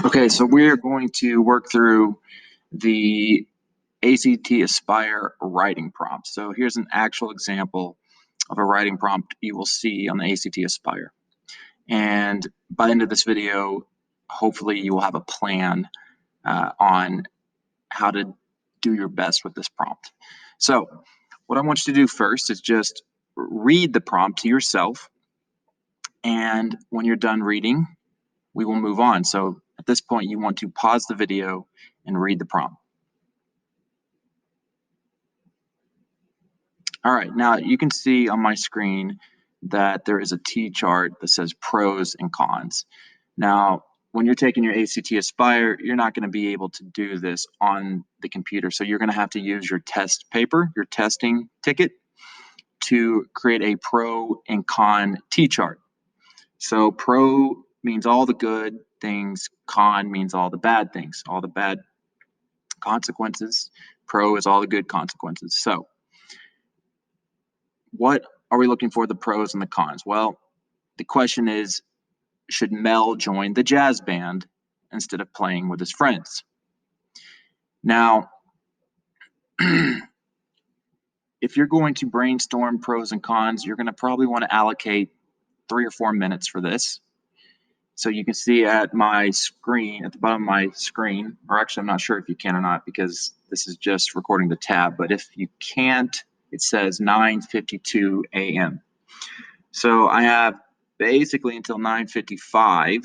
Okay, so we're going to work through the ACT Aspire writing prompt. So here's an actual example of a writing prompt you will see on the ACT Aspire. And by the end of this video, hopefully you will have a plan on how to do your best with this prompt. So what I want you to do first is just read the prompt to yourself. And when you're done reading, we will move on. So at this point, you want to pause the video and read the prompt. All right, now you can see on my screen that there is a T-chart that says pros and cons. Now, when you're taking your ACT Aspire, you're not going to be able to do this on the computer. So you're going to have to use your test paper, your testing ticket, to create a pro and con T-chart. So pro means all the good things, con means all the bad things, all the bad consequences. Pro is all the good consequences. So what are we looking for, the pros and the cons? Well, the question is, should Mel join the jazz band instead of playing with his friends? Now, if you're going to brainstorm pros and cons, you're going to probably want to allocate 3 or 4 minutes for this. So you can see at my screen, at the bottom of my screen, or actually I'm not sure if you can or not because this is just recording the tab, but if you can't, it says 9:52 a.m. So I have basically until 9:55,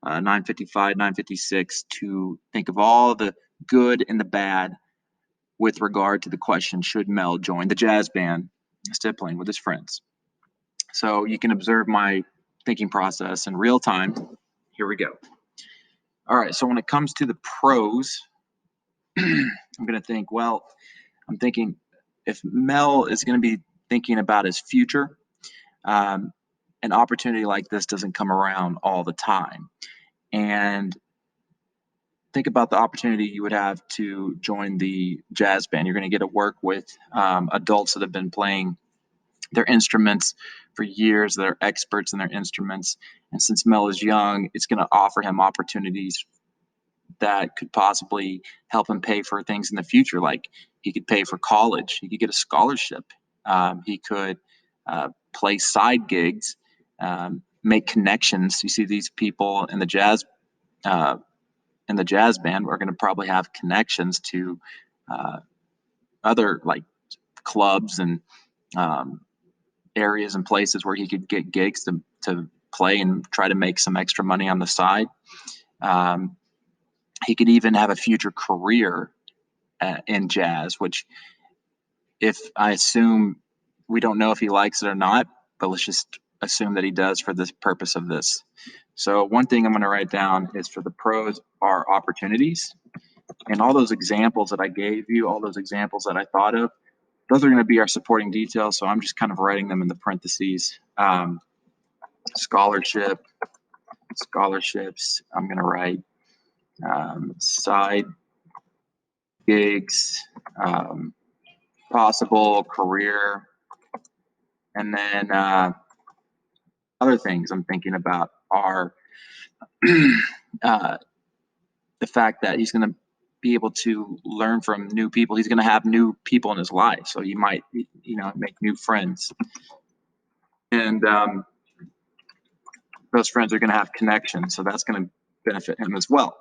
9:56 to think of all the good and the bad with regard to the question, should Mel join the jazz band instead of playing with his friends? So you can observe my thinking process in real time. Here we go. All right, so when it comes to the pros, I'm going to think, well, I'm thinking if Mel is going to be thinking about his future, an opportunity like this doesn't come around all the time. And think about the opportunity you would have to join the jazz band. You're going to get to work with adults that have been playing their instruments for years, that are experts in their instruments. And since Mel is young, it's going to offer him opportunities that could possibly help him pay for things in the future. Like he could pay for college, he could get a scholarship, he could play side gigs, make connections. You see these people in the jazz band are going to probably have connections to other like clubs and areas and places where he could get gigs to play and try to make some extra money on the side. He could even have a future career in jazz, which if I assume, we don't know if he likes it or not, but let's just assume that he does for this purpose of this. So one thing I'm going to write down is for the pros are opportunities. And all those examples that I gave you, all those examples that I thought of, those are going to be our supporting details. So I'm just kind of writing them in the parentheses. Scholarship, scholarships. I'm going to write side gigs, possible career, and then other things I'm thinking about are the fact that he's going to be able to learn from new people. He's going to have new people in his life, so he might, make new friends, and those friends are going to have connections, so that's going to benefit him as well.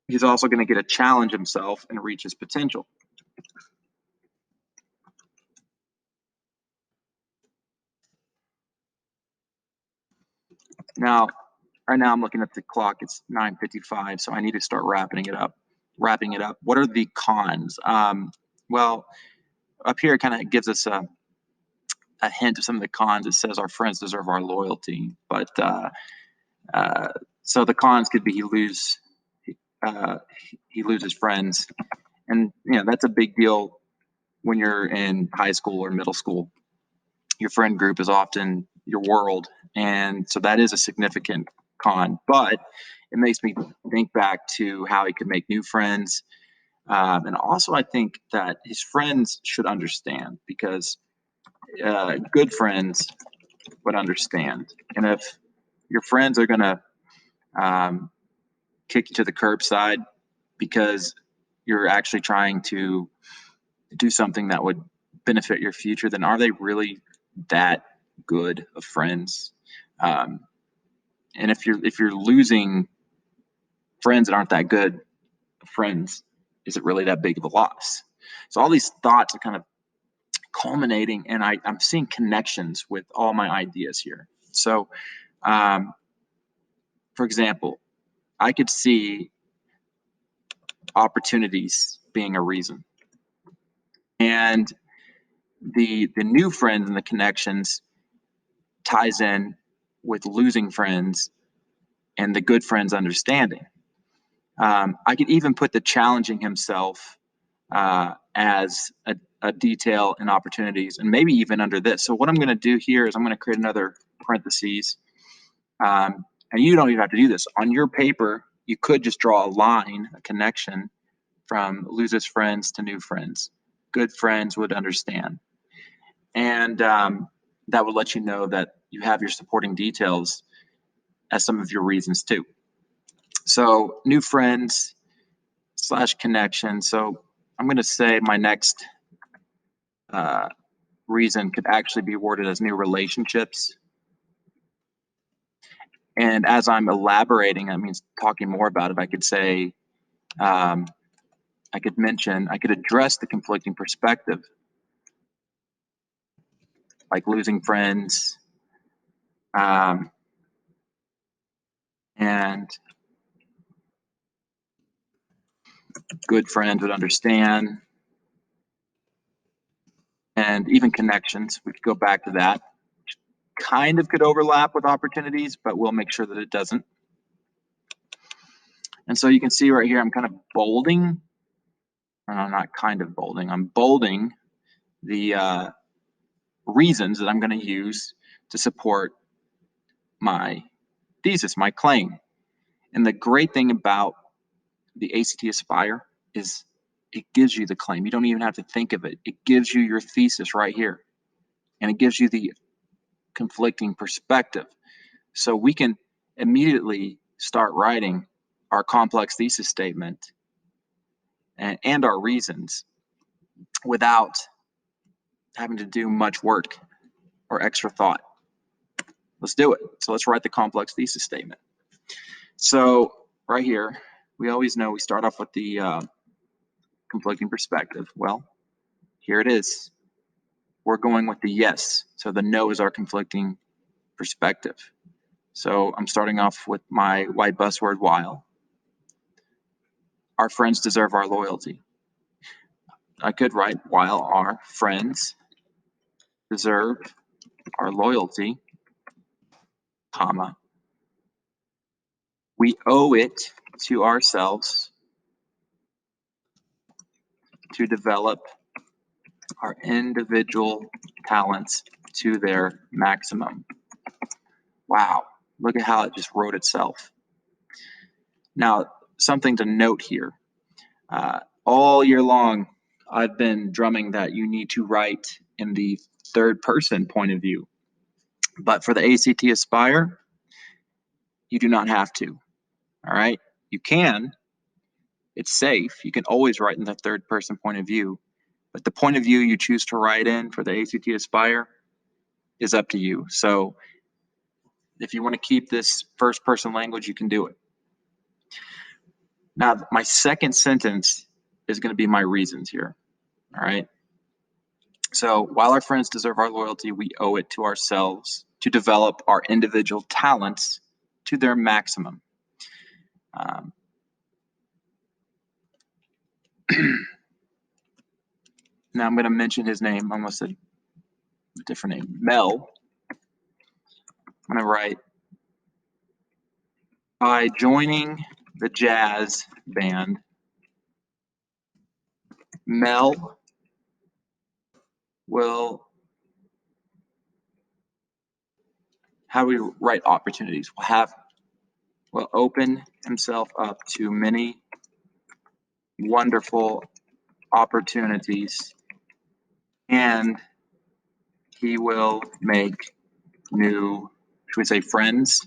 He's also going to get to challenge himself and reach his potential. Now, right now I'm looking at the clock. It's 9:55, so I need to start wrapping it up. What are the cons? Well, up here it kind of gives us a hint of some of the cons. It says our friends deserve our loyalty, but so the cons could be he loses friends, and that's a big deal when you're in high school or middle school. Your friend group is often your world, and so that is a significant con. But it makes me think back to how he could make new friends, and also I think that his friends should understand because good friends would understand. And if Your friends are going to kick you to the curbside because you're actually trying to do something that would benefit your future, then are they really that good of friends? And if you're losing friends that aren't that good of friends, is it really that big of a loss? So all these thoughts are kind of culminating, and I'm seeing connections with all my ideas here. So, um, for example, I could see opportunities being a reason, and the new friends and the connections ties in with losing friends and the good friends understanding. I could even put the challenging himself as a detail in opportunities, and maybe even under this. So what I'm going to do here is I'm going to create another parentheses, and you don't even have to do this on your paper. You could just draw a line, a connection from loses friends to new friends. Good friends would understand, and that would let you know that you have your supporting details as some of your reasons too. So new friends slash connection. So I'm going to say my next uh, reason could actually be worded as new relationships. And as I'm elaborating, that means talking more about it. I could say, I could mention, I could address the conflicting perspective, like losing friends, um, and good friends would understand, and even connections. We could go back to that. Kind of could overlap with opportunities, but we'll make sure that it doesn't. And so you can see right here, I'm kind of bolding. I'm not kind of bolding. I'm bolding the reasons that I'm going to use to support my thesis, my claim. And the great thing about the ACT Aspire is it gives you the claim. You don't even have to think of it. It gives you your thesis right here. And it gives you the conflicting perspective. So we can immediately start writing our complex thesis statement and our reasons without having to do much work or extra thought. Let's do it. So let's write the complex thesis statement. So right here, we always know we start off with the conflicting perspective. Well, here it is. We're going with the yes. So the no is our conflicting perspective. So I'm starting off with my white buzzword while. Our friends deserve our loyalty. I could write while our friends deserve our loyalty, comma. We owe it to ourselves to develop our individual talents to their maximum. Wow, look at how it just wrote itself. Now, something to note here. All year long, I've been drumming that you need to write in the third person point of view. But for the ACT Aspire, you do not have to. All right. You can, it's safe. You can always write in the third person point of view. But the point of view you choose to write in for the ACT Aspire is up to you. So if you want to keep this first person language, you can do it. Now, my second sentence is going to be my reasons here. All right. So while our friends deserve our loyalty, we owe it to ourselves to develop our individual talents to their maximum. Now I'm going to mention his name. I almost said a different name. Mel. I'm going to write, by joining the jazz band, Mel will, how do we write opportunities? Will open himself up to many wonderful opportunities, and he will make new, should we say friends?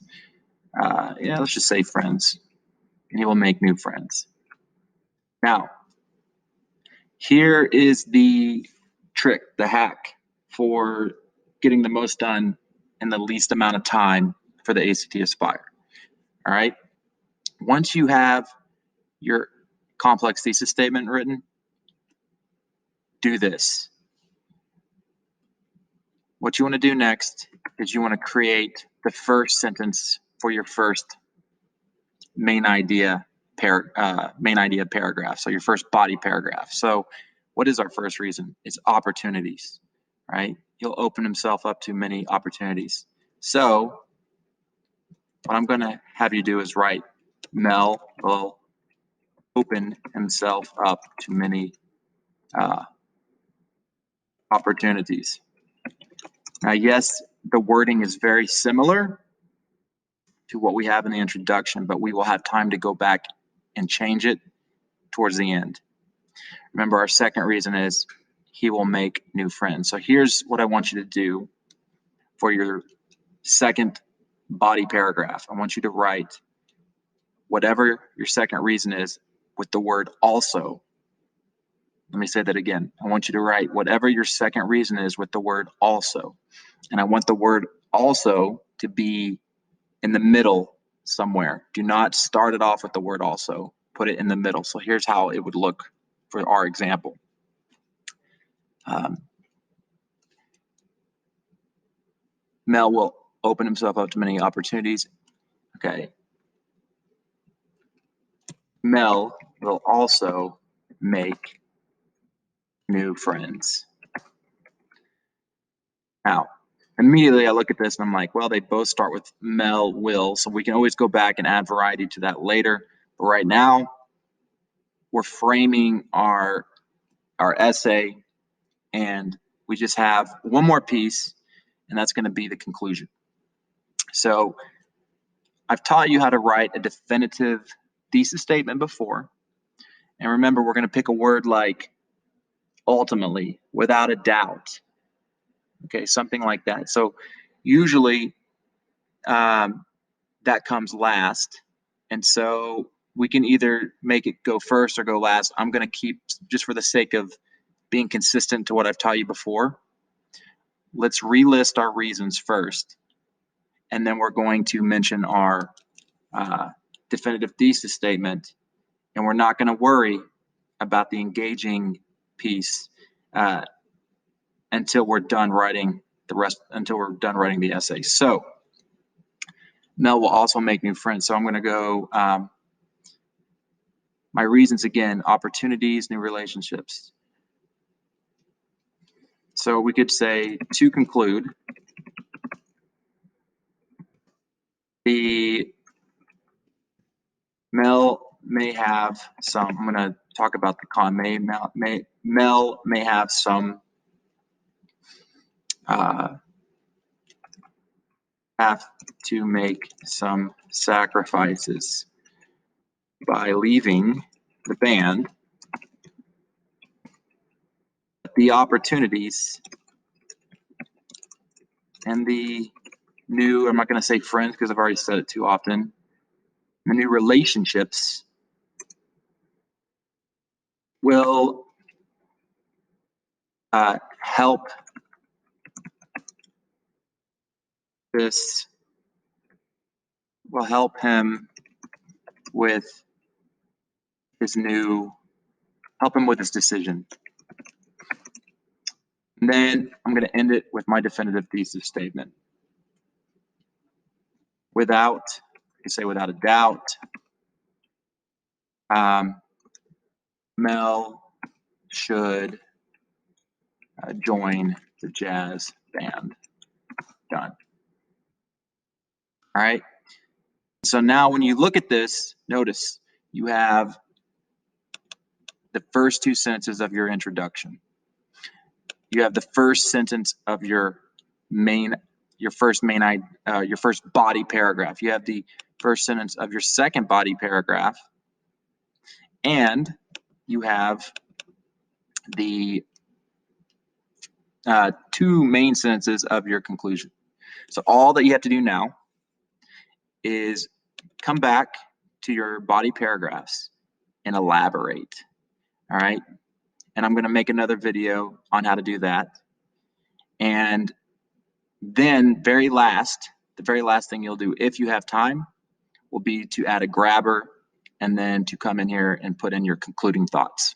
Yeah, let's just say friends, and he will make new friends. Now, here is the trick, the hack for getting the most done in the least amount of time for the ACT Aspire. All right. Once you have your complex thesis statement written, do this. What you want to do next is you want to create the first sentence for your first main idea paragraph. So your first body paragraph. So what is our first reason? It's opportunities, right? He'll open himself up to many opportunities. So what I'm going to have you do is write, Mel will open himself up to many opportunities. Now, yes, the wording is very similar to what we have in the introduction, but we will have time to go back and change it towards the end. Remember, our second reason is he will make new friends. So here's what I want you to do for your second body paragraph. I want you to write whatever your second reason is with the word also. Let me say that again. I want you to write whatever your second reason is with the word also. And I want the word also to be in the middle somewhere. Do not start it off with the word also. Put it in the middle. So here's how it would look for our example. Mel will open himself up to many opportunities. Okay. Mel will also make new friends. Now, immediately I look at this and I'm like, well, they both start with Mel will, so we can always go back and add variety to that later. But right now, we're framing our essay, and we just have one more piece, and that's going to be the conclusion. So I've taught you how to write a definitive thesis statement before. And remember, we're going to pick a word like ultimately, without a doubt. Okay, something like that. So usually that comes last. And so we can either make it go first or go last. I'm going to keep, just for the sake of being consistent to what I've taught you before, let's relist our reasons first. And then we're going to mention our definitive thesis statement. And we're not going to worry about the engaging piece until we're done writing the essay. So Mel will also make new friends. So I'm going to go, my reasons again, opportunities, new relationships. So we could say, to conclude, the Mel may have some, I'm going to talk about the con, Mel may have some have to make some sacrifices by leaving the band. The opportunities and the new, I'm not going to say friends because I've already said it too often, the new relationships will help him with his decision. And then I'm going to end it with my definitive thesis statement. Without a doubt, Mel should join the jazz band. Done. All right. So now when you look at this, notice you have the first two sentences of your introduction. You have the first sentence of your first body paragraph. You have the first sentence of your second body paragraph, and you have the two main sentences of your conclusion. So all that you have to do now is come back to your body paragraphs and elaborate. All right. And I'm going to make another video on how to do that. And then the very last thing you'll do, if you have time, will be to add a grabber and then to come in here and put in your concluding thoughts.